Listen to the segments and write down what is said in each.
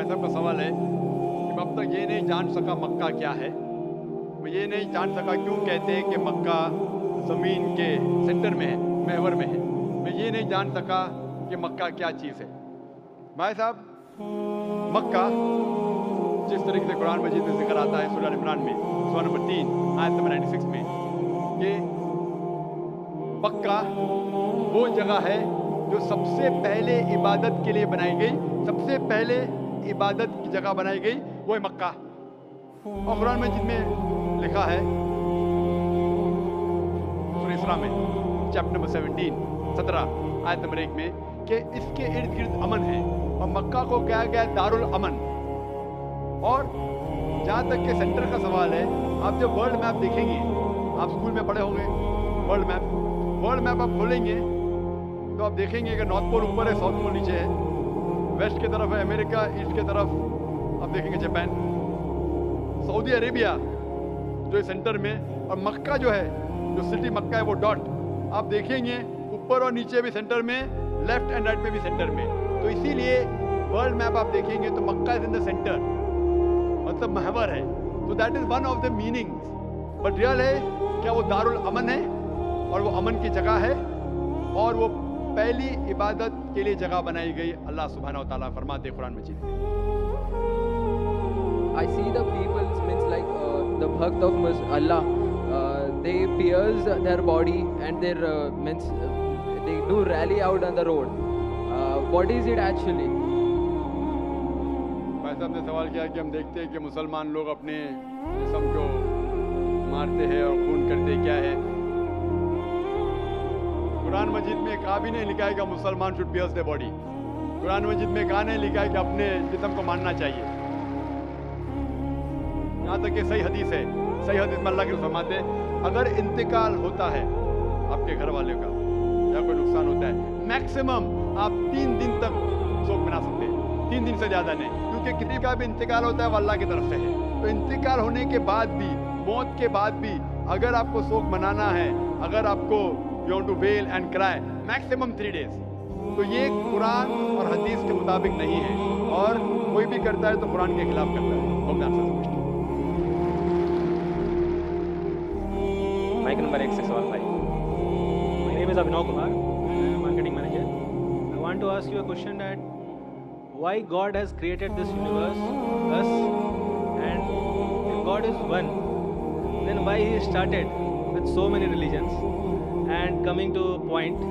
भाई साहब का सवाल है कि मैं अब तक ये नहीं जान सका मक्का क्या है, मैं ये नहीं जान सका क्यों कहते हैं कि मक्का ज़मीन के सेंटर में है, महवर में है। मैं ये नहीं जान सका कि मक्का क्या चीज़ है। भाई साहब, मक्का जिस तरीके से कुरान मजीद में जिक्र आता है सूरह अल इमरान में सूरह नंबर 3 आयत नंबर 96 में कि मक्का वो जगह है जो सबसे पहले इबादत के लिए बनाई गई, सबसे पहले इबादत की जगह बनाई गई वो है मक्का। और कुरान मजीद में लिखा है सूरह इसरा में चैप्टर नंबर 17 आयत नंबर 1 में कि इसके इर्द गिर्द अमन है और मक्का को कहा गया दारुल अमन। और जहाँ तक के सेंटर का सवाल है, आप जब वर्ल्ड मैप देखेंगे, आप स्कूल में पढ़े होंगे वर्ल्ड मैप आप खोलेंगे तो आप देखेंगे कि नॉर्थ पोल ऊपर है, साउथ पोल नीचे है, वेस्ट की तरफ है अमेरिका, ईस्ट की तरफ आप देखेंगे जापान, सऊदी अरेबिया जो है सेंटर में, और मक्का जो है, जो सिटी मक्का है वो डॉट आप देखेंगे ऊपर और नीचे भी सेंटर में, लेफ्ट एंड राइट में भी सेंटर में। तो इसीलिए वर्ल्ड मैप आप देखेंगे तो मक्का इज इन द सेंटर, मतलब महवर है। तो that is one of the meanings. But real है क्या वो दारुल अमन है और वो अमन की जगह है और वो पहली इबादत के लिए जगह बनाई गई। अल्लाह सुब्हानहू व तआला फरमाते कुरान मजीद में, I see the people means like the bhakt of Allah, they pierce their body and their means they do rally out on the road. What is it actually? भाई साहब ने सवाल किया कि हम देखते हैं कि मुसलमान लोग अपने जिस्म को मारते हैं और खून करते क्या है। कुरान मजीद में कहा भी नहीं लिखा है कि मुसलमान should pierce the body. Quran मजीद में कहा नहीं लिखा है कि अपने जिस्म को मारना चाहिए। यहाँ तक कि सही हदीस है, सही हदीस में अल्लाह के फरमाते अगर इंतकाल होता है आपके घर वाले का या कोई नुकसान होता है, मैक्सिमम आप 3 दिन तक शोक मना सकते हैं, 3 दिन से ज़्यादा नहीं, क्योंकि किसी का भी इंतकाल होता है वो अल्लाह की तरफ से है। तो इंतकाल होने के बाद भी, मौत के बाद भी अगर आपको शोक मनाना है, अगर आपको you want to wail and cry, maximum 3 days. तो ये कुरान और हदीस के मुताबिक नहीं है, और कोई भी करता है तो कुरान के खिलाफ करता है। Mic number 8615. My name is Abhinav Kumar. I am marketing manager. I want to ask you a question that why God has created this universe, us, and if God is one, then why He started with so many religions and coming to a point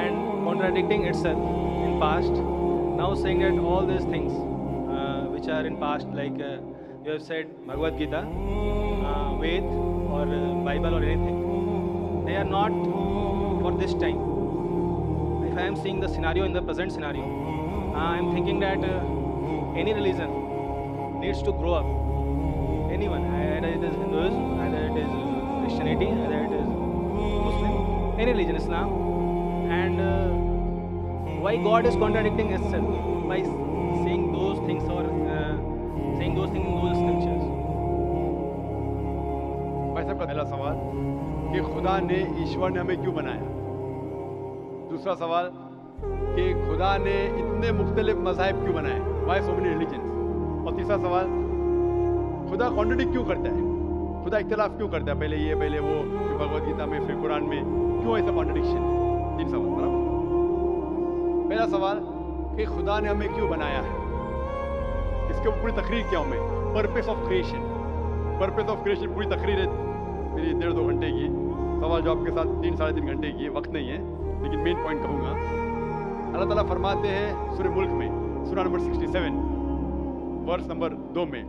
and contradicting itself in past, now saying that all these things which are in past, like you have said Bhagavad Gita, Ved or Bible or anything, they are not for this time. If I am seeing the scenario in the present scenario, I am thinking that any religion needs to grow up. Anyone, either it is Hinduism, either it is Christianity, either it is Muslim, any religion, Islam, and why God is contradicting itself by saying those things or saying those things in those scriptures. भाई साहब का पहला सवाल कि खुदा ने, ईश्वर ने हमें क्यों बनाया। दूसरा सवाल कि खुदा ने इतने मुख्तलिफ मज़ाहिब क्यों बनाए, वाई सो मेनी रिलीजन्स। और तीसरा सवाल, खुदा कॉन्ट्रडिक्ट क्यों करता है, खुदा इख्तिलाफ क्यों करता है, पहले ये पहले वो, फिर भगवद गीता में, फिर कुरान में, क्यों ऐसा कॉन्ट्रडिक्शन। 3 सवाल बराबर। पहला सवाल कि खुदा ने हमें क्यों बनाया है, इसके ऊपर पूरी तकरीर क्या हूँ मैं, purpose of creation. Purpose of creation पूरी तकरीर है मेरी 1.5-2 घंटे की, सवाल जवाब के साथ 3-3.5 घंटे की, वक्त नहीं है, लेकिन मेन पॉइंट कहूँगा। अल्लाह ताला फरमाते हैं सूरह मुल्क में, सूरह नंबर 67 वर्स नंबर 2 में,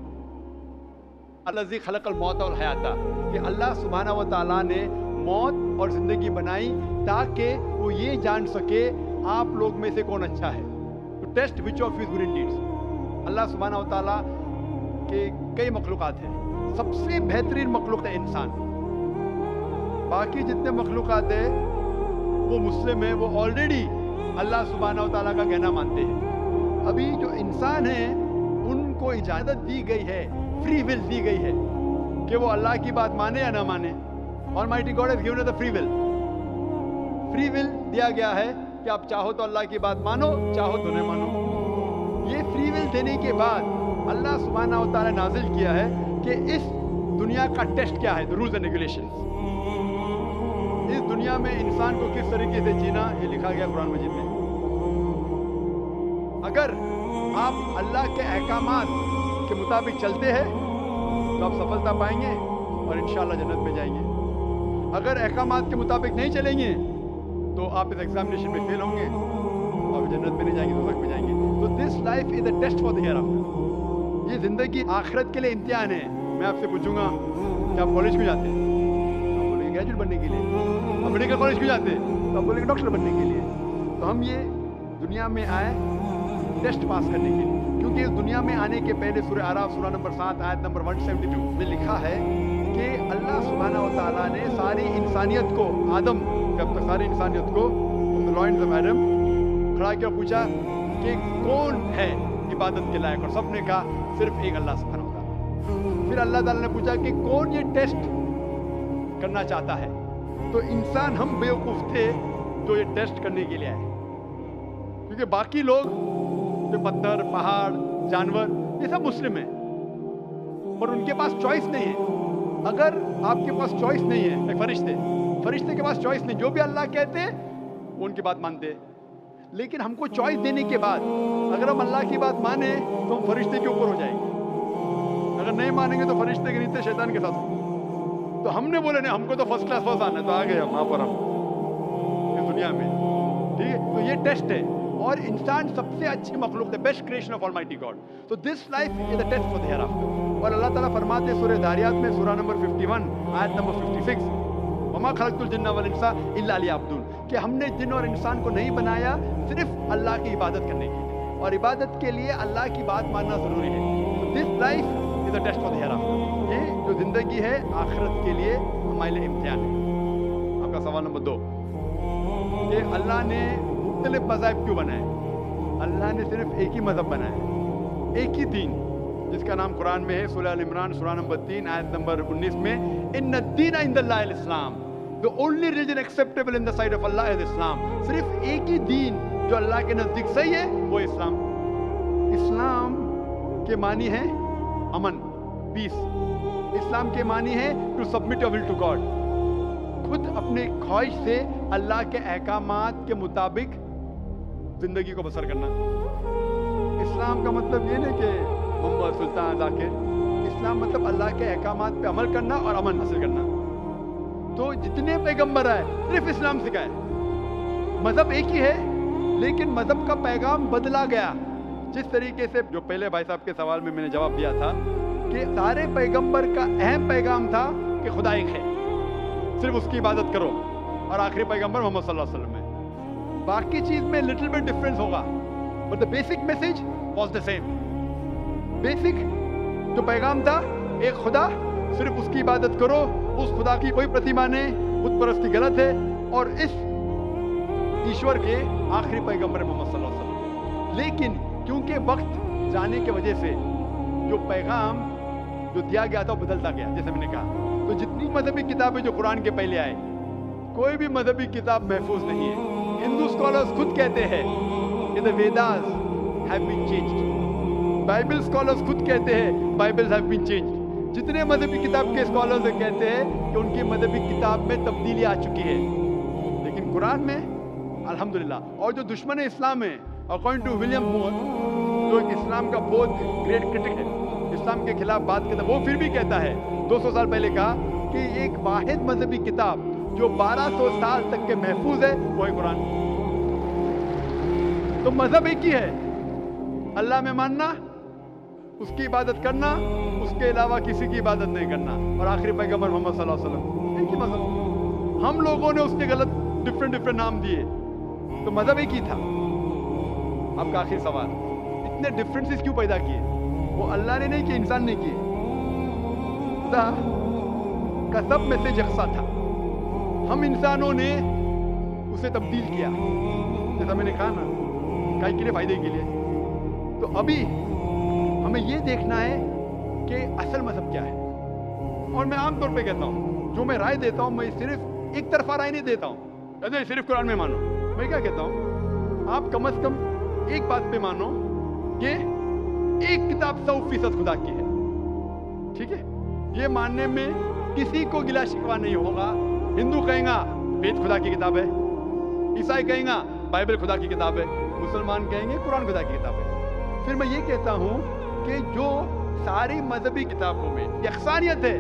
अल्लाज़ी खलक़ल मौत वल हयाता, कि अल्लाह सुब्हानहू व तआला ने मौत और ज़िंदगी बनाई ताकि वो ये जान सके आप लोग में से कौन अच्छा है, to test which of his good deeds. Allah सुब्हानहू व तआला के कई मखलूक़ात हैं, सबसे बेहतरीन मखलूक है इंसान। बाकी जितने मखलूक़ात है वो मुस्लिम है, वो ऑलरेडी अल्लाह सुब्हानहू व तआला का कहना मानते हैं। अभी जो इंसान है उनको इजाज़त दी गई है, फ्री विल दी गई है कि वो अल्लाह की बात माने या ना माने। Almighty God has given us the free will. Free will दिया गया है कि आप चाहो तो अल्लाह की बात मानो, चाहो तो नहीं मानो। ये फ्री विल देने के बाद अल्लाह सुब्हानहू व तआला ने नाजिल किया है कि इस दुनिया का टेस्ट क्या है, द रूल्स एंड रेगुलेशंस। इस दुनिया में इंसान को किस तरीके से जीना, ये लिखा गया कुरान मजीद में। अगर आप अल्लाह के अहकामात के मुताबिक चलते हैं तो आप सफलता पाएंगे और इंशाअल्लाह जन्नत में जाएंगे। अगर अहकामात के मुताबिक नहीं चलेंगे तो आप इस एग्जामिनेशन में फेल होंगे और जन्नत में नहीं जाएंगे, दोज़ख में जाएंगे। तो this life is a test for the hereafter. ये जिंदगी आखिरत के लिए इम्तिहान है। मैं आपसे पूछूंगा कि आप कॉलेज क्यों जाते हैं? आप बोलेंगे ग्रेजुएट बनने के लिए। आप मेडिकल कॉलेज क्यों जाते हैं? तो आप बोलेंगे डॉक्टर बनने के लिए। तो हम ये दुनिया में आए टेस्ट पास करने के लिए, क्योंकि इस दुनिया में आने के पहले सूरह आराफ सूरह नंबर 7 आयत नंबर 172 में लिखा है कि अल्लाह सुब्हानहू व तआला ने सारी इंसानियत को, आदम जब तक सारी इंसानियत को लॉइंस ऑफ एडम खड़ा किया, पूछा कि कौन है इबादत के लायक, और सबने कहा सिर्फ एक अल्लाह सुब्हानहू व तआला। फिर अल्लाह ताला ने पूछा कि कौन ये टेस्ट करना चाहता है, तो इंसान हम बेवकूफ़ थे जो ये टेस्ट करने के लिए आए, क्योंकि बाकी लोग जो पत्थर, पहाड़, जानवर, ये सब मुस्लिम हैं, पर उनके पास चॉइस नहीं है। अगर आपके पास चॉइस नहीं है, फरिश्ते के पास चॉइस नहीं, जो भी अल्लाह कहते हैं वो उनकी बात मानते हैं। लेकिन हमको चॉइस देने के बाद अगर हम अल्लाह की बात माने तो हम फरिश्ते के ऊपर हो जाएंगे, अगर नहीं मानेंगे तो फरिश्ते के नीचे शैतान के साथ होंगे। तो हमने बोले नहीं, हमको तो फर्स्ट क्लास फर्स्ट आना है, तो आ गए हम वहाँ पर, हम इस दुनिया में, ठीक है। तो ये टेस्ट है, और इंसान सबसे अच्छी मखलूक, the best creation of almighty God. तो this life is the test for the hereafter. और अल्लाह ताला फरमाते सूरह दारियात में सूरह नंबर 51 आयत नंबर 56, वमा खलक़तुल जिन्ना वल इंसा इल्ला लियअब्दून, कि हमने जिन और इंसान को नहीं बनाया सिर्फ अल्लाह की इबादत करने के लिए, और इबादत के लिए अल्लाह की बात मानना ज़रूरी है। तो this life is the test for the hereafter. ये जो ज़िंदगी है आखिरत के लिए हमारे लिए इम्तिहान है। आपका सवाल नंबर 2 कि अल्लाह ने मुख्तलिफ मज़ाहिब क्यों बनाए? अल्लाह ने सिर्फ एक ही मज़हब बनाया, एक ही दीन, जिसका नाम कुरान में है सूरह अल इमरान सूरह नंबर 3 आयत नंबर 19 में, इन्ना दीन इंदल्लाह अल इस्लाम, the only religion acceptable in the sight of Allah is Islam. सिर्फ एक ही दीन जो अल्लाह के नज़दीक सही है वो इस्लाम। इस्लाम के मानी है अमन, पीस। इस्लाम के मानी है to submit your will to God, खुद अपने ख्वाहिश से अल्लाह के अहकामात के मुताबिक जिंदगी को बसर करना। इस्लाम का मतलब ये नहीं कि मोहम्मद सुल्तान जाकिर, इस्लाम मतलब अल्लाह के अहकामात पे अमल करना और अमन हासिल करना। तो जितने पैगंबर आए सिर्फ इस्लाम सिखाए, मजहब एक ही है लेकिन मजहब का पैगाम बदला गया। जिस तरीके से जो पहले भाई साहब के सवाल में मैंने जवाब दिया था कि सारे पैगंबर का अहम पैगाम था कि खुदा एक है, सिर्फ उसकी इबादत करो, और आखिरी पैगंबर मोहम्मद सल्लल्लाहु अलैहि वसल्लम है। बाकी चीज में लिटिल बिट डिफरेंस होगा, but the basic message was the same. Basic जो पैगाम था, एक खुदा, सिर्फ उसकी इबादत करो, उस खुदा की कोई प्रतिमा नहीं, बुत परस्ती गलत है, और इस ईश्वर के आखिरी पैगंबर मोहम्मद सल्लल्लाहु अलैहि वसल्लम। लेकिन क्योंकि वक्त जाने की वजह से जो पैगाम जो दिया गया था वो बदलता गया, जैसे मैंने कहा। तो जितनी मजहबी किताबें जो कुरान के पहले आए, कोई भी मजहबी किताब महफूज नहीं है। हिंदू स्कॉलर्स खुद कहते हैं कि the Vedas have been changed, Bible scholars खुद कहते हैं बाइबल्स हैव बीन चेंज्ड। जितने मजहबी किताब के स्कॉलर्स कहते हैं कि उनकी मजहबी किताब में तब्दीली आ चुकी है, लेकिन कुरान में अल्हम्दुलिल्लाह। और जो दुश्मन इस्लाम है, अकॉर्डिंग टू विलियम मोर, जो एक इस्लाम का बहुत ग्रेट क्रिटिक है, इस्लाम के खिलाफ बात करता है, वो फिर भी कहता है 200 साल पहले कहा कि एक वाहिद मजहबी किताब जो 1200 साल तक के महफूज है वो है कुरान। तो मजहब एक ही है, अल्लाह में मानना, उसकी इबादत करना, उसके अलावा किसी की इबादत नहीं करना, और आखिरी पैगंबर मोहम्मद सल्लल्लाहु अलैहि वसल्लम, एक ही मजहब। हम लोगों ने उसके गलत डिफरेंट नाम दिए, तो मजहब एक ही था। आपका आखिरी सवाल, इतने डिफरेंसेस क्यों पैदा किए? वो अल्लाह ने नहीं किए, इंसान ने किए। खुदा का सब मैसेज यकसा था, हम इंसानों ने उसे तब्दील किया, जैसा मैंने कहा ना, काहे के लिए? फायदे के लिए। तो अभी हमें ये देखना है कि असल मजहब क्या है। और मैं आमतौर पे कहता हूँ, जो मैं राय देता हूँ, मैं सिर्फ एक तरफा राय नहीं देता हूँ, सिर्फ कुरान में मानो। मैं क्या कहता हूँ, आप कम से कम एक बात पे मानो कि एक किताब 100% खुदा की है। ठीक है, ये मानने में किसी को गिला शिकवा नहीं होगा। हिंदू कहेगा वेद खुदा की किताब है, ईसाई कहेगा बाइबल खुदा की किताब है, मुसलमान कहेंगे कुरान खुदा की किताब है। फिर मैं ये कहता हूं कि जो सारी मजहबी किताबों में यकसानियत है,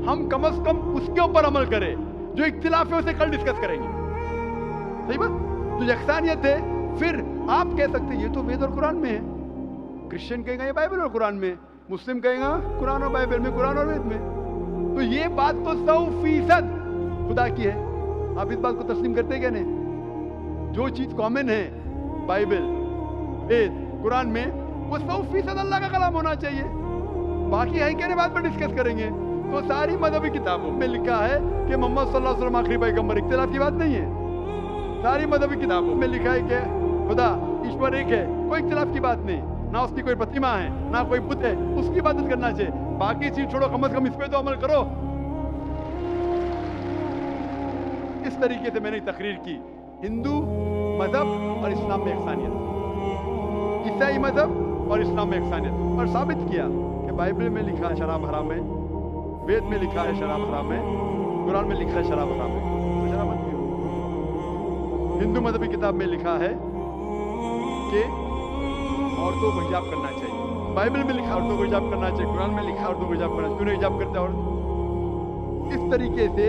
हम कम से कम उसके ऊपर अमल करें। जो इख्तिलाफ है उसे कल डिस्कस करेंगे, सही बात। जो यकसानियत है, फिर आप कह सकते हैं ये तो वेद और कुरान में है, क्रिश्चियन कहेगा ये बाइबल और कुरान में, मुस्लिम कहेगा कुरान और बाइबल में, कुरान और वेद में। तो ये बात तो 100% खुदा की है। आप इस बात को तस्लीम करते हैं क्या नहीं? जो चीज कॉमन है बाइबल, वेद, कुरान में, वो 100% अल्लाह का कलाम होना चाहिए। बाकी है क्या बात पर डिस्कस करेंगे। तो सारी मजहबी किताबों में लिखा है कि मोहम्मद सल्लल्लाहु अलैहि वसल्लम आखिरी पैगंबर, इख्तिलाफ की बात नहीं है। सारी मजहबी किताबों में लिखा है कि खुदा ईश्वर एक है, कोई इख्तिलाफ की बात नहीं। ना उसकी कोई प्रतिमा है, ना कोई बुत है, उसकी इबादत करना चाहिए। बाकी चीज छोड़ो, कम से कम इस पे तो अमल करो। इस तरीके से मैंने तकरीर की हिंदू मजहब और इस्लाम में यकसानियत, ईसाई मजहब और इस्लाम में यकसानियत, और साबित किया कि बाइबल में लिखा है शराब हराम है, वेद में लिखा है शराब हराम है, कुरान में लिखा है शराब हराम है, तो शराब मत पियो। हिंदू मजहबी किताब में लिखा है कि औरतों को हिजाब करना चाहिए, बाइबल में लिखा औरतों को हिजाब करना चाहिए, कुरान में लिखा औरतों को हिजाब करना चाहिए, क्यों नहीं हिजाब करते औरत? इस तरीके से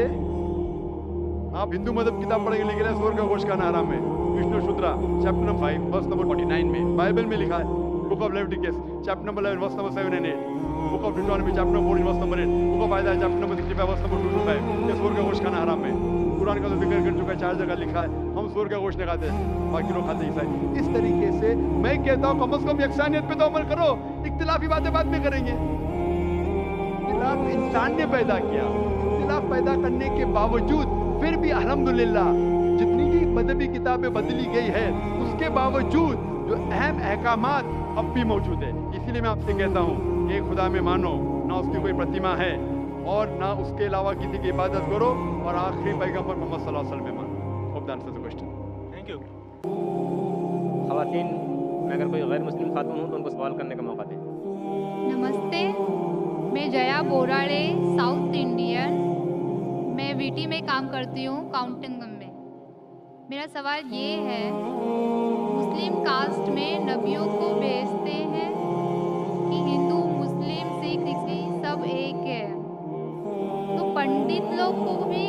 आप हिंदू मजहब किताब पढ़ेंगे, लिखा है स्वर्ग का गोश्त खाना हराम है, विष्णु शुद्रा चैप्टर नंबर 5 वर्स नंबर 49 में। बाइबल में लिखा है book of Leviticus chapter number 11 verse number 7 and 8, book of Deuteronomy chapter number 14 verse number 8, book of Isaiah chapter number 65 verse number 2 to 5 कि स्वर्ग का गोश्त खाना हराम है। कुरान का तो जिक्र कर चुका है, 4 जगह लिखा है हम स्वर्ग का गोश्त नहीं खाते, बाकी लोग खाते ईसाई। इस तरीके से मैं कहता हूँ कम से कम यकसानियत पे तो अमल करो, इख्तिलाफी बातें बाद में करेंगे। इख्तिलाफ इंसान ने पैदा किया, इख्तिलाफ पैदा करने के बावजूद फिर भी अल्हम्दुलिल्लाह जितनी भी मजहबी किताबें बदली गई है, उसके बावजूद जो अहम अहकामात अब भी मौजूद है। इसीलिए मैं आपसे कहता हूँ एक खुदा में मानो, ना उसकी कोई प्रतिमा है और ना उसके अलावा किसी की इबादत करो, और आखिरी पैगंबर मोहम्मद सल्लल्लाहु अलैहि वसल्लम में मानो। Hope that answers the question. Thank you. ख़वातीन मैं अगर कोई गैर मुस्लिम खातून हूँ तो उनको सवाल करने का मौका दें। नमस्ते, मैं जया बोराड़े, साउथ इंडियन। मैं वीटी में काम करती हूँ, काउंटिंग में। मेरा सवाल ये है, मुस्लिम कास्ट में नबियों को भेजते हैं कि हिंदू, मुस्लिम, सिख, ईसाई सब एक है, तो पंडित लोग को भी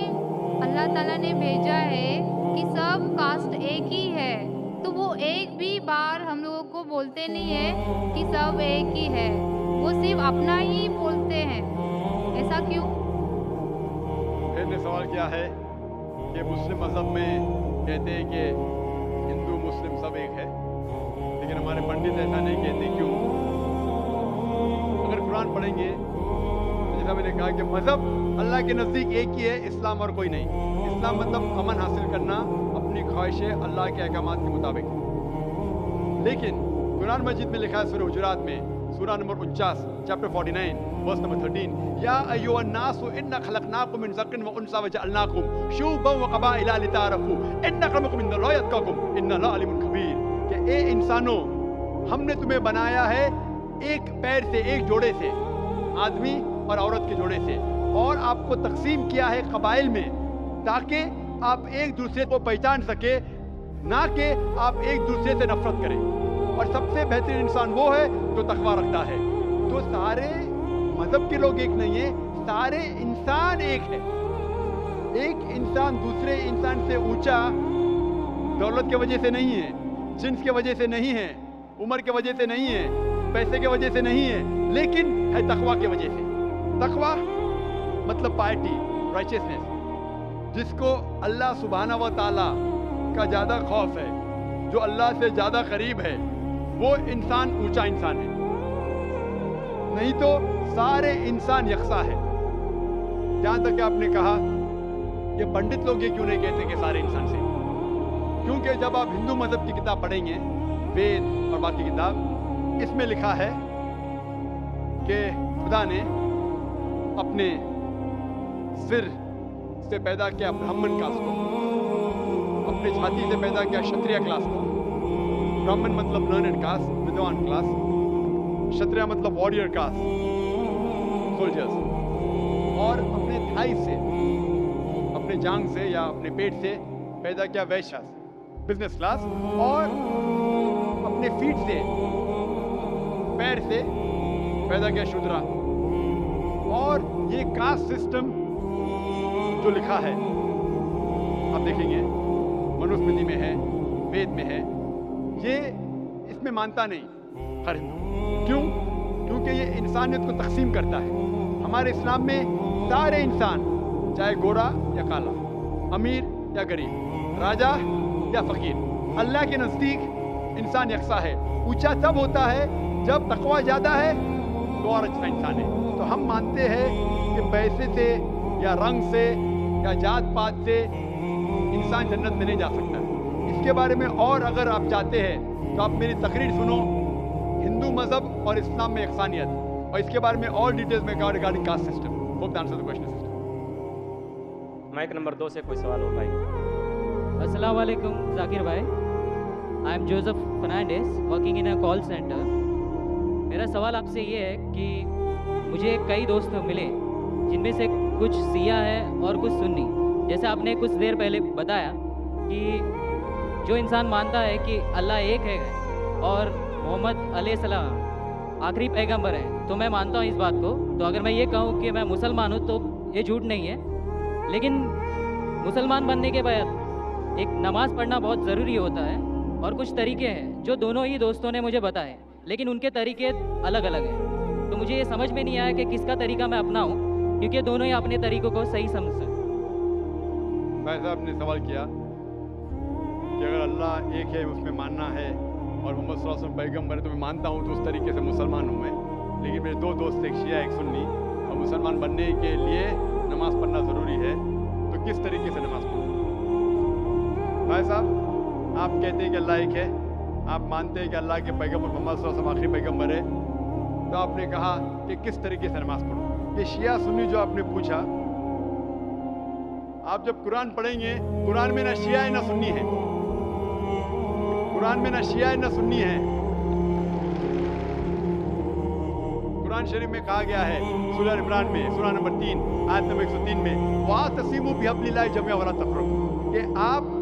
अल्लाह ताला ने भेजा है कि सब कास्ट एक ही है, तो वो एक भी बार हम लोगों को बोलते नहीं है कि सब एक ही है, वो सिर्फ अपना ही बोलते हैं, ऐसा क्यों? मैंने सवाल किया है कि मुस्लिम मजहब में कहते हैं कि हिंदू मुस्लिम सब एक है, लेकिन हमारे पंडित ऐसा नहीं कहते, क्यों? अगर कुरान पढ़ेंगे तो जैसा मैंने कहा कि मजहब अल्लाह के नज़दीक एक ही है, इस्लाम और कोई नहीं। इस्लाम मतलब अमन हासिल करना, अपनी ख्वाहिशें अल्लाह के अहकामात के मुताबिक। लेकिन कुरान मजीद में लिखा है सूरह हुजुरात में, सूरह नंबर 49 चैप्टर 49 वर्स नंबर 13, या अय्युहन नासु इन्ना खलकनाकुम मिन ज़क्रिन व उन्सा व जअलनाकुम शुअबन व क़बाइला लिताअरफू इन्न अक्रमकुम इंदल्लाहि अत्क़ाकुम इन्नल्लाहा अलीमुन खबीर। कि ए इंसानों, हमने तुम्हें बनाया है एक पैर से, एक जोड़े से, आदमी और औरत के जोड़े से, और आपको तकसीम किया है कबाइल में, ताकि आप एक दूसरे को पहचान सके, ना कि आप एक दूसरे से नफरत करें। और सबसे बेहतरीन इंसान वो है जो तकवा रखता है। तो सारे मजहब के लोग एक नहीं है, सारे इंसान एक है। एक इंसान दूसरे इंसान से ऊंचा दौलत की वजह से नहीं है, जिन्स की वजह से नहीं है, उम्र की वजह से नहीं है, पैसे की वजह से नहीं है, लेकिन है तकवा की वजह से। तकवा मतलब पायटी, राइचियसनेस, जिसको अल्लाह सुब्हानहू व तआला का ज़्यादा खौफ है, जो अल्लाह से ज़्यादा करीब है, वो इंसान ऊंचा इंसान है। नहीं तो सारे इंसान यकसा है। जहाँ तक कि आपने कहा कि पंडित लोग ये क्यों नहीं कहते कि सारे इंसान से, क्योंकि जब आप हिंदू मजहब की किताब पढ़ेंगे, वेद और बाकी किताब, इसमें लिखा है कि खुदा ने अपने सिर से पैदा किया ब्राह्मण कास्ट को, अपने छाती से पैदा किया क्षत्रिय क्लास को। ब्राह्मण मतलब लर्नड कास्ट, नौजवान क्लास, क्षत्रिय मतलब वॉरियर कास्ट, सोल्जर्स, और अपने थाई से, अपने जांग से या अपने पेट से पैदा किया वैश्य, बिजनेस क्लास, और अपने फीट से, पैर से पैदा किया शूद्रा। और ये कास्ट सिस्टम जो लिखा है आप देखेंगे मनुस्मृति में है, वेद में है, ये इसमें मानता नहीं हर हिंदू। क्यों? क्योंकि ये इंसानियत को तकसीम करता है। हमारे इस्लाम में सारे इंसान, चाहे गोरा या काला, अमीर या गरीब, राजा या फकीर, अल्लाह के नज़दीक इंसान यकसा है। ऊंचा तब होता है जब तकवा ज़्यादा है तो और अच्छा इंसान है। तो हम मानते हैं कि पैसे से या रंग से या जात पात से इंसान जन्नत में नहीं जा सकता। इसके बारे में और अगर आप चाहते हैं तो आप मेरी तकरीर सुनो, हिंदू मज़हब और इस्लाम में यकसानियत, और इसके बारे में और डिटेल्स में कहा regarding caste system. Hope the answer the question system. Mic number 2 से कोई सवाल हो भाई? अस्सलाम वालेकुम जाकिर भाई, I am Joseph Fernandes working in a call centre. मेरा सवाल आपसे ये है कि मुझे कई दोस्त मिले जिनमें से कुछ सिया है और कुछ सुन्नी। जैसे आपने कुछ देर पहले बताया कि जो इंसान मानता है कि अल्लाह एक है और मोहम्मद अलैहिस्सलाम आखिरी पैगंबर है, तो मैं मानता हूँ इस बात को। तो अगर मैं ये कहूँ कि मैं मुसलमान हूँ तो ये झूठ नहीं है। लेकिन मुसलमान बनने के बाद एक नमाज़ पढ़ना बहुत ज़रूरी होता है, और कुछ तरीके हैं जो दोनों ही दोस्तों ने मुझे बताए, लेकिन उनके तरीके अलग अलग हैं। तो मुझे ये समझ में नहीं आया कि किसका तरीका मैं अपनाऊँ, क्योंकि दोनों ही अपने तरीकों को सही समझते हैं। भाई साहब ने सवाल किया कि अगर अल्लाह एक है उसमें मानना है और मोहम्मद सल्लल्लाहु अलैहि वसल्लम पैगंबर है तो मैं मानता हूँ, तो उस तरीके से मुसलमान हूँ मैं। लेकिन मेरे दो दोस्त, एक शिया एक सुन्नी, और मुसलमान बनने के लिए नमाज़ पढ़ना ज़रूरी है, तो किस तरीके से नमाज़ पढ़ूँ? भाई साहब, आप कहते हैं कि अल्लाह एक है, आप मानते हैं कि अल्लाह के पैगंबर मोहम्मद सल्लल्लाहु अलैहि वसल्लम आखिरी पैगंबर है, तो आपने कहा कि किस तरीके से नमाज़ पढ़ूँ? ये शिया सुन्नी जो आपने पूछा, आप जब कुरान पढ़ेंगे, कुरान में ना शिया है ना सुन्नी है, कुरान में ना शिया है ना सुन्नी है। कुरान शरीफ में कहा गया है सूरह इमरान में, सूरह नंबर 3 आयत नंबर 103 में, वातसिमू बिहब्लिल्लाहि जमीअन वला तफरक़ू, कि आप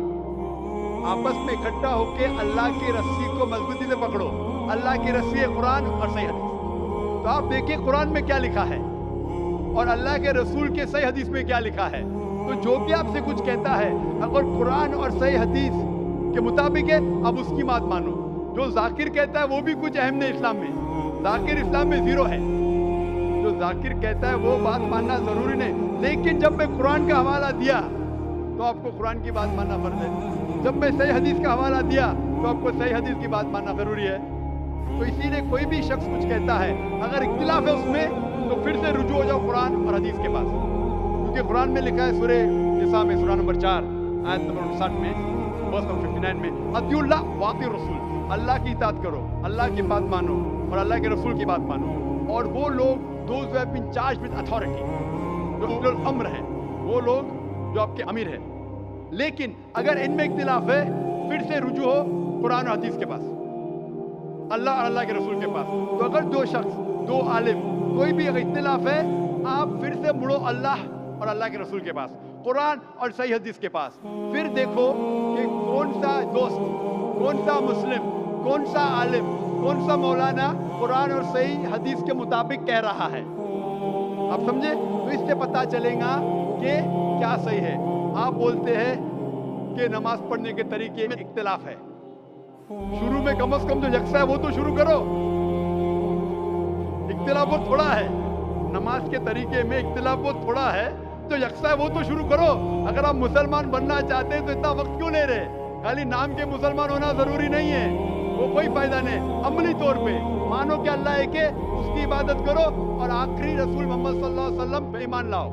आपस में इकट्ठा होकर अल्लाह की रस्सी को मजबूती से पकड़ो। अल्लाह की रस्सी है कुरान और सही हदीस। तो आप देखिए कुरान में क्या लिखा है और अल्लाह के रसूल के सही हदीस में क्या लिखा है। तो जो भी आपसे कुछ कहता है, अगर कुरान और सही हदीस के मुताबिक है, अब उसकी बात मानो। जो जाकिर कहता है वो भी कुछ अहम नहीं इस्लाम में, जाकिर इस्लाम में जीरो है। जो जाकिर कहता है वो बात मानना जरूरी नहीं, लेकिन जब मैं कुरान का हवाला दिया तो आपको कुरान की बात मानना फर्ज है। जब मैं सही हदीस का हवाला दिया तो आपको सही हदीस की बात मानना जरूरी है। तो इसीलिए कोई भी शख्स कुछ कहता है, अगर इख्तिलाफ है उसमें, तो फिर से रुजू हो जाओ कुरान और हदीस के पास, क्योंकि कुरान में लिखा है सूरह निसा में, सूरह नंबर 4 आयत नंबर 59 में, वर्स नंबर 59 में, अतिउल्लाह वातिउर रसूल, अल्लाह की इताअत करो, अल्लाह की बात मानो और अल्लाह के रसूल की बात मानो। और वो लोग those who have been charged with authority, जो उलुल अम्र है, वो लोग जो आपके अमीर है। लेकिन अगर इनमें इख्तिलाफ है, फिर से रुजू हो कुरान और हदीस के पास, अल्लाह और अल्लाह के रसूल के पास। तो अगर दो शख्स, दो आलिम, कोई भी अगर इख्तिलाफ है, आप फिर से मुड़ो अल्लाह और अल्लाह के रसूल के पास, कुरान और सही हदीस के पास। फिर देखो कि कौन सा दोस्त, कौन सा मुस्लिम, कौन सा आलिम, कौन सा मौलाना कुरान और सही हदीस के मुताबिक कह रहा है। आप समझे? तो इससे पता चलेगा कि क्या सही है। आप बोलते हैं कि नमाज पढ़ने के तरीके में इख्तिलाफ है, शुरू में कम से कम जो यकसा है वो तो शुरू करो। इख्तिलाफ बहुत थोड़ा है, नमाज के तरीके में इख्तिलाफ बहुत थोड़ा है, जो यकसा है वो तो शुरू करो। अगर आप मुसलमान बनना चाहते हैं तो इतना वक्त क्यों ले रहे? खाली नाम के मुसलमान होना जरूरी नहीं है, वो कोई फायदा नहीं। अमली तौर पे मानो कि अल्लाह एक है, उसकी इबादत करो और आखिरी रसूल मोहम्मद सल्लल्लाहु अलैहि वसल्लम पे ईमान लाओ।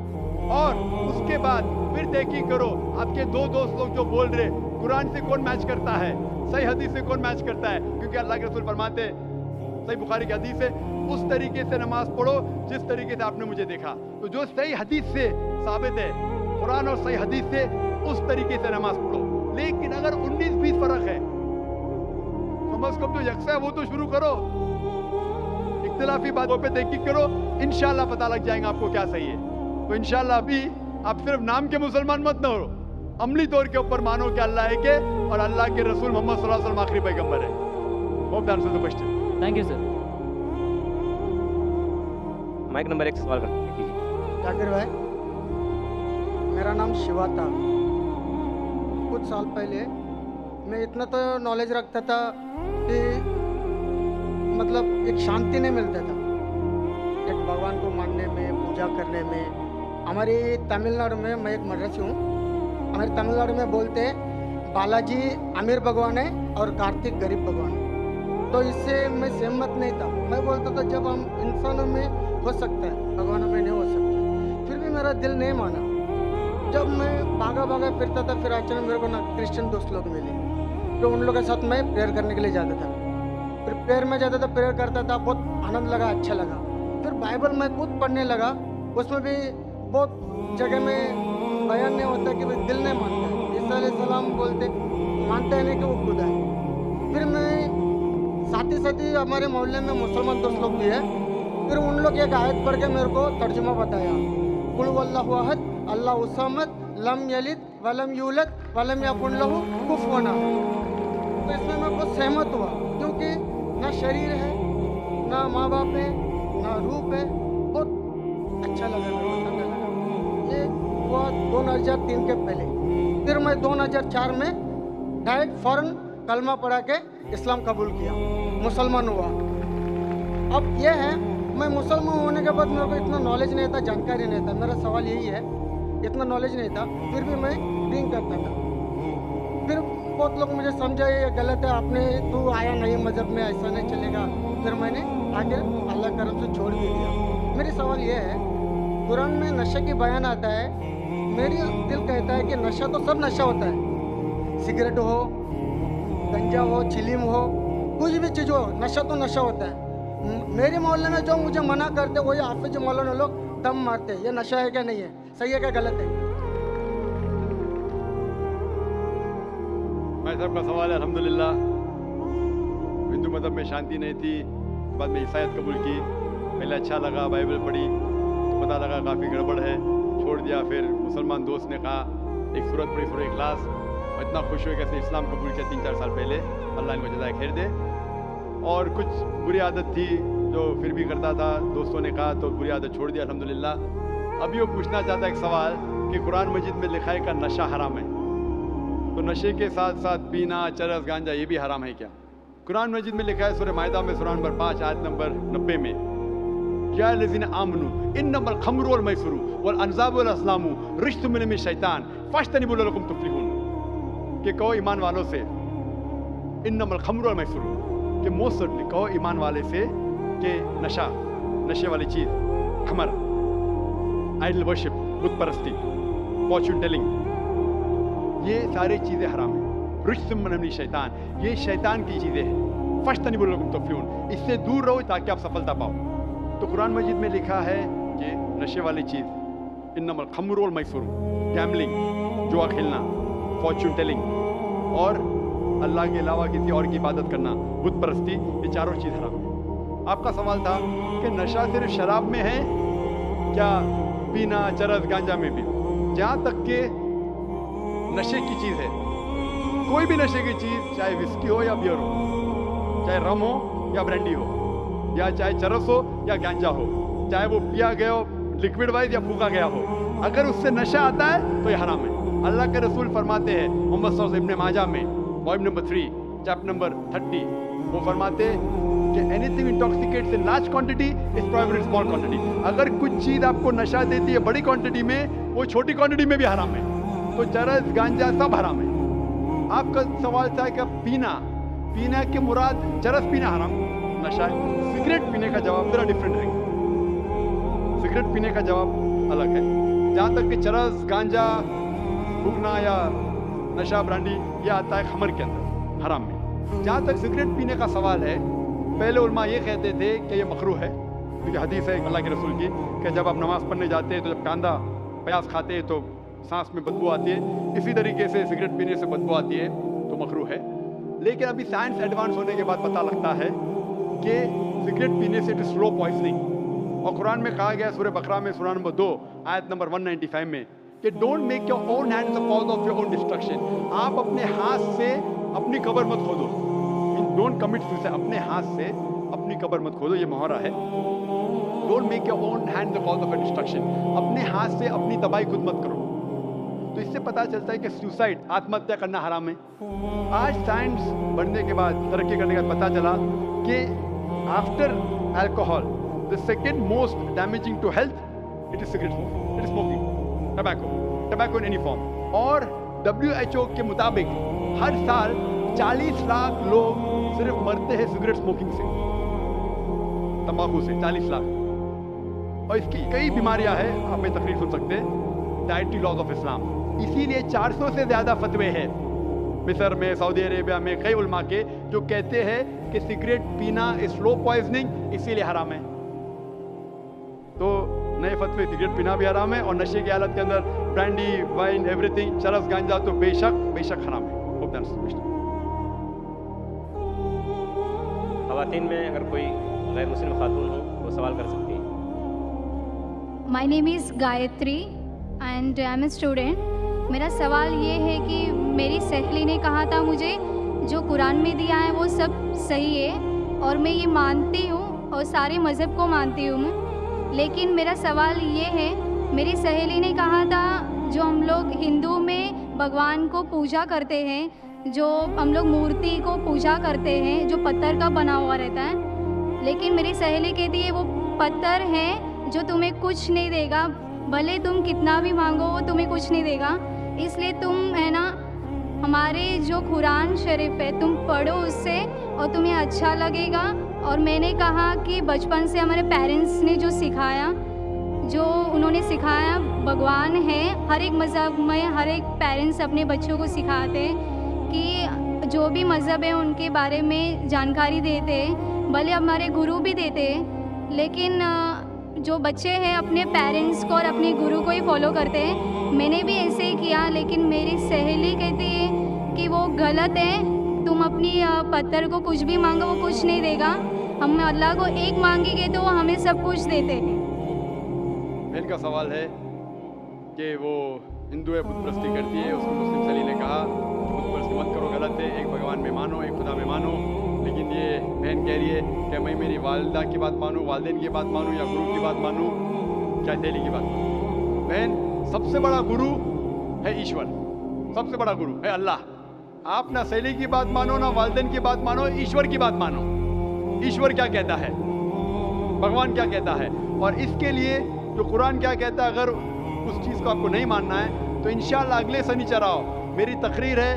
और उसके बाद फिर तहकीक करो, आपके दो दोस्त लोग जो बोल रहे कुरान से कौन मैच करता है, सही हदीस से कौन मैच करता है, क्योंकि अल्लाह के रसूल फरमाते, सही बुखारी की हदीस है, उस तरीके से नमाज पढ़ो जिस तरीके से आपने मुझे देखा। तो जो सही हदीस से साबित है, कुरान और सही हदीस से, उस तरीके से नमाज पढ़ो। लेकिन अगर 19-20 फर्क है, कम जो यकसा है वो तो शुरू करो, इख्तिलाफी बातों पे तहकीक करो, इंशाल्लाह पता लग जाएगा आपको क्या सही है। तो इंशाल्लाह अभी आप सिर्फ नाम के मुसलमान मत न हो, अमली तौर के ऊपर मानो कि अल्लाह है के और अल्लाह के रसूल मोहम्मद सल्लल्लाहु अलैहि वसल्लम आखिरी पैगंबर है। Hope that answers the question. Thank you sir. Mic number 1 से सवाल कीजिए। जाकिर भाई, मेरा नाम शिवा था। कुछ साल पहले मैं इतना तो नॉलेज रखता था कि मतलब एक शांति नहीं मिलता था एक भगवान को मानने में, पूजा करने में। हमारी तमिलनाडु में, मैं एक मद्रासी हूँ, हमारे तमिलनाडु में बोलते हैं बालाजी अमीर भगवान है और कार्तिक गरीब भगवान है। तो इससे मैं सहमत नहीं था। मैं बोलता था जब हम इंसानों में हो सकता है, भगवानों में नहीं हो सकता। फिर भी मेरा दिल नहीं माना। जब मैं भागा भागा फिरता था, फिर अचानक मेरे को ना क्रिश्चियन दोस्त लोग मिले, तो उन लोगों के साथ मैं प्रेयर करने के लिए जाता था। फिर प्रेयर में जाता था, प्रेयर करता था, बहुत आनंद लगा, अच्छा लगा। फिर बाइबल मैं खुद पढ़ने लगा, उसमें भी बहुत जगह में बयान नहीं होता कि भाई दिल नहीं मानता है। ईसा अलैहिस्सलाम बोलते मानते हैं नहीं कि वो खुदा है। फिर मैं साथ ही हमारे मोहल्ले में मुसलमान दोस्त लोग भी है, फिर उन लोग एक आयत पढ़ के मेरे को तर्जुमा बताया, कुल वल्लाहु अहद अल्लाहु समद लम यलिद वलम यूलद वलम यकुन लहू कुफुवन अहद। तो इसमें मैं बहुत सहमत हुआ, क्योंकि ना शरीर है, ना माँ बाप है, ना रूप है। बहुत अच्छा लगा, मेरे को ठंडा लगा। ये हुआ 2003 के पहले। फिर मैं 2004 में डायरेक्ट फ़ौरन कलमा पढ़ा के इस्लाम कबूल किया, मुसलमान हुआ। अब यह है, मैं मुसलमान होने के बाद मेरे को इतना नॉलेज नहीं था, जानकारी नहीं था। मेरा सवाल यही है, इतना नॉलेज नहीं था, फिर भी मैं ड्रिंक करता था। फिर बहुत लोग मुझे समझाए ये गलत है, आपने तू आया नहीं मज़हब में, ऐसा नहीं चलेगा। फिर मैंने आखिर अल्लाह करम से छोड़ भी दिया। मेरी सवाल ये है, कुरान में नशे की बयान आता है, मेरी दिल कहता है कि नशा तो सब नशा होता है, सिगरेट हो, गंजा हो, चिलीम हो, कुछ भी चीज़ हो, नशा तो नशा होता है। मेरे मोहल्ले में जो मुझे मना करते वही हाफिज मौलाना लोग दम मारते। ये नशा है क्या नहीं है, सही है क्या गलत है? भाई साहब का सवाल है। अल्हम्दुलिल्लाह, हिंदू मज़हब में शांति नहीं थी, बाद में ईसाईयत कबूल की। पहले अच्छा लगा, बाइबल पढ़ी तो पता लगा काफ़ी गड़बड़ है, छोड़ दिया। फिर मुसलमान दोस्त ने कहा एक सूरत पढ़ी, सूरह इखलास, और इतना खुश हुए कैसे इस्लाम कबूल किया 3-4 साल पहले। अल्लाह इनको जज़ाए खैर दे। और कुछ बुरी आदत थी जो फिर भी करता था, दोस्तों ने कहा तो बुरी आदत छोड़ दिया अल्हम्दुलिल्लाह। अभी वो पूछना चाहता है एक सवाल कि कुरान मजीद में लिखा है का नशा हराम है, तो नशे के साथ साथ पीना, चरस, गांजा ये भी हराम है क्या? कुरान मजीद में लिखा है सूरह माइदा में सूरह नंबर 5 आयत नंबर 90 में, या लज़ीना आमनू इन्नमल खम्रु वल मैसरू वल अंज़ाबु वल अस्लामु रिज्सुम मिन शैतान फज्तनिबू लअल्लकुम तुफ्लिहून। कि कहो ईमान वालों से, इन्नमल खम्रु वल मैसरू, कि मोस्ट सर्टनली कहो ईमान वाले से कि नशा, नशे वाली चीज़, खमर, आइडल वर्शिप, बुत परस्ती, फॉर्चून टेलिंग, ये सारी चीज़ें हराम हैं। रिज्सुम मिन शैतान, ये शैतान की चीज़ें हैं। फज्तनिबू लअल्लकुम तुफ्लिहून, इससे दूर रहो ताकि आप सफलता पाओ। तो कुरान मजीद में लिखा है कि नशे वाली चीज़, इन्नमल खम्रु वल मैसरू, गैम्बलिंग, जुआ खेलना, फॉर्चून टेलिंग, और अल्लाह के अलावा किसी और की इबादत करना, बुत परस्ती, ये चारों चीज़ हराम है। आपका सवाल था कि नशा सिर्फ शराब में है क्या, पीना, चरस, गांजा में भी? जहाँ तक के नशे की चीज़ है, कोई भी नशे की चीज़, चाहे विस्की हो या बियर हो, चाहे रम हो या ब्रांडी हो, या चाहे चरस हो या गांजा हो, चाहे वो पिया गया हो लिक्विड वाइज या फूका गया हो, अगर उससे नशा आता है तो ये हराम है। अल्लाह के रसूल फरमाते हैं मोहम्मद सल्लल्लाहु अलैहि वसल्लम इब्न माजा में वॉल्यूम नंबर 3 चैप्टर नंबर 30, वो फरमाते कि anything intoxicates in large quantity is prohibited in small quantity. अगर कुछ चीज़ आपको नशा देती है बड़ी क्वांटिटी में, वो छोटी क्वांटिटी में भी हराम है। तो चरस, गांजा सब हराम है। आपका सवाल था कि पीना के मुराद चरस पीना हराम, नशा है। सिगरेट पीने का जवाब जरा डिफरेंट है, सिगरेट पीने का जवाब अलग है। जहाँ तक कि चरस, गांजा, फूकना या नशा, ब्रांडी, ये आता है खमर के अंदर, हराम में। जहाँ तक सिगरेट पीने का सवाल है, पहले उलमा ये कहते थे कि ये मकरूह है, क्योंकि हदीस है अल्लाह के रसूल की कि जब आप नमाज़ पढ़ने जाते हैं तो जब कांदा प्याज खाते हैं तो सांस में बदबू आती है, इसी तरीके से सिगरेट पीने से बदबू आती है, तो मकरूह है। لیکن ابھی سائنس ایڈوانس ہونے کے بعد پتہ لگتا ہے کہ سگریٹ پینے سے اٹ از سلو پوائزننگ. اور قرآن میں کہا گیا سورہ بقرہ میں سورہ نمبر 2 آیت نمبر 195 میں کہ don't make your own hand the cause of your own destruction. آپ اپنے ہاتھ سے اپنی قبر مت کھودو. Don't commit suicide. اپنے ہاتھ سے اپنی قبر مت کھودو, یہ محاورہ ہے. Don't make your own hand the cause of your destruction. اپنے ہاتھ سے اپنی تباہی خود مت کرو. تو اس سے پتہ چلتا ہے کہ سوسائڈ, آتم ہتیا کرنا حرام ہے. آج سائنس بڑھنے کے بعد, ترقی کرنے کے بعد پتہ چلا کہ after alcohol the second most damaging to health it is cigarette smoking. It is smoking, tobacco in any form. اور WHO کے مطابق ہر سال 40 لاکھ لوگ صرف مرتے ہیں سگریٹ اسموکنگ سے, تمباکو سے. 40 لاکھ. اور اس کی کئی بیماریاں ہیں, آپ میں تقریر سن سکتے ہیں, ڈائٹری لاز آف اسلام. اسی لیے 400 سے زیادہ فتوے ہیں مصر میں, سعودی عربیہ میں, کئی علماء کے جو کہتے ہیں کہ سگریٹ پینا سلو پوائزننگ اسی لیے حرام ہے. تو نئے فتوے, سگریٹ پینا بھی حرام ہے اور نشے کی حالت کے اندر برانڈی, وائن, ایوری تھنگ, چرس, گانجا تو بے شک حرام ہے. خواتین میں اگر کوئی غیر مسلم خاتون ہو وہ سوال کر سکتی ہیں. My name is Gayatri and I am a student. میرا سوال یہ ہے کہ میری سہیلی نے کہا تھا مجھے جو قرآن میں دیا ہے وہ سب صحیح ہے اور میں یہ مانتی ہوں اور سارے مذہب کو مانتی ہوں. لیکن میرا سوال یہ ہے, میری سہیلی نے کہا تھا جو ہم لوگ ہندو میں بھگوان کو پوجا کرتے ہیں, جو ہم لوگ مورتی کو پوجا کرتے ہیں جو پتھر کا بنا ہوا رہتا ہے, لیکن میری سہیلی کہتی ہے وہ پتھر ہے جو تمہیں کچھ نہیں دے گا, بھلے تم کتنا بھی مانگو وہ تمہیں کچھ نہیں دے گا. اس لیے تم ہے نا ہمارے جو قرآن شریف ہے تم پڑھو اس سے اور تمہیں اچھا لگے گا. اور میں نے کہا کہ بچپن سے ہمارے پیرنٹس نے جو سکھایا, جو انہوں نے سکھایا بھگوان ہے, ہر ایک مذہب میں ہر ایک پیرنٹس اپنے بچوں کو سکھاتے کہ جو بھی مذہب ہے ان کے بارے میں جانکاری دیتے, بھلے ہمارے گرو بھی دیتے, لیکن جو بچے ہیں اپنے پیرنٹس کو اور اپنے گرو کو ہی فالو کرتے ہیں. میں نے بھی ایسے ہی کیا, لیکن میری سہیلی کہتی ہے کہ وہ غلط ہے, تم اپنی پتھر کو کچھ بھی مانگو وہ کچھ نہیں دے گا, ہم اللہ کو ایک مانگیں گے تو وہ ہمیں سب کچھ دیتے ہیں. بہن کا سوال ہے کہ وہ ہندو ہے, بت پرستی کرتی ہے. اس کو مسلم سہیلی نے کہا بت پرستی مت کرو, غلط ہے, ایک بھگوان میں مانو, ایک خدا میں مانو. لیکن یہ بہن کہہ رہی ہے کہ میں میری والدہ کی بات مانوں, والدین کی بات مانوں, یا گرو کی بات مانوں, کیا سہیلی کی بات مانوں. بہن, سب سے بڑا گرو ہے ایشور, سب سے بڑا گرو ہے اللہ. آپ نہ سہیلی کی بات مانو, نہ والدین کی بات مانو, ایشور کی بات مانو. ایشور کیا کہتا ہے, بھگوان کیا کہتا ہے, اور اس کے لیے جو قرآن کیا کہتا ہے, اگر اس چیز کو آپ کو نہیں ماننا ہے تو انشاءاللہ اگلے سنیچر آؤ. میری تقریر ہے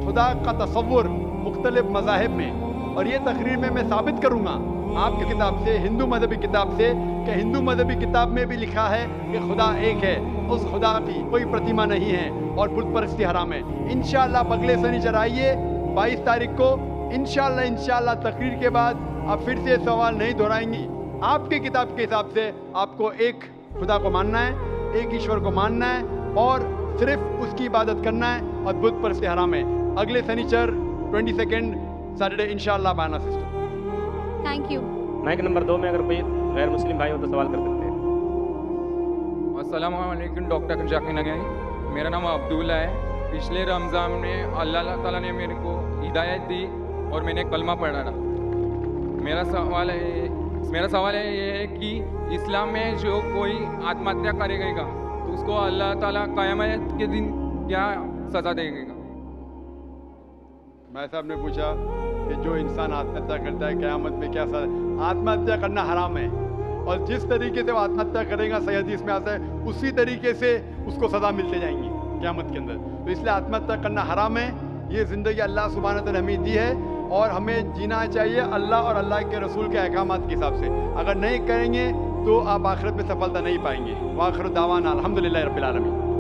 خدا کا تصور مختلف مذاہب میں, اور یہ تقریر میں ثابت کروں گا آپ کی کتاب سے, ہندو مذہبی کتاب سے, کہ ہندو مذہبی کتاب میں بھی لکھا ہے کہ خدا ایک ہے, اس خدا کی کوئی پرتیما نہیں ہے اور بت پرستی حرام ہے. انشاءاللہ آپ اگلے سنیچر آئیے 22 تاریخ کو. انشاءاللہ تقریر کے بعد آپ پھر سے سوال نہیں دہرائیں گی. آپ کی کتاب کے حساب سے آپ کو ایک خدا کو ماننا ہے, ایک ایشور کو ماننا ہے, اور صرف اس کی عبادت کرنا ہے, اور بت پرستی حرام ہے. اگلے سنیچر 22 سیٹرڈے انشاءاللہ بانا sister. Thank you. Mic number 2 میں اگر کوئی غیر مسلم بھائی ہو تو سوال کر سکتے ہیں. السلام علیکم ڈاکٹر ذاکر نگین. میرا نام عبداللہ ہے. پچھلے رمضان میں اللہ تعالیٰ نے میرے کو ہدایت دی اور میں نے کلمہ پڑھا تھا. میرا سوال ہے یہ ہے کہ اسلام میں جو کوئی آتم ہتیا کرے گا تو اس کو اللہ تعالیٰ قیامت کے دن کیا سزا دے گا؟ بھائی صاحب نے پوچھا کہ جو انسان آتم ہتیا کرتا ہے قیامت میں کیا سزا. آتم ہتیا کرنا حرام ہے, اور جس طریقے سے وہ آتم ہتیا کرے گا, صحیح حدیث میں آتا ہے, اسی طریقے سے اس کو سزا ملتے جائیں گی قیامت کے اندر. تو اس لیے آتم ہتیا کرنا حرام ہے. یہ زندگی اللہ سبحانہ تعالیٰ نے ہمیں دی ہے, اور ہمیں جینا چاہیے اللہ اور اللہ کے رسول کے احکامات کے حساب سے. اگر نہیں کریں گے تو آپ آخرت میں سفلتا نہیں پائیں گے. وآخر دعوانا الحمدللہ رب العالمین.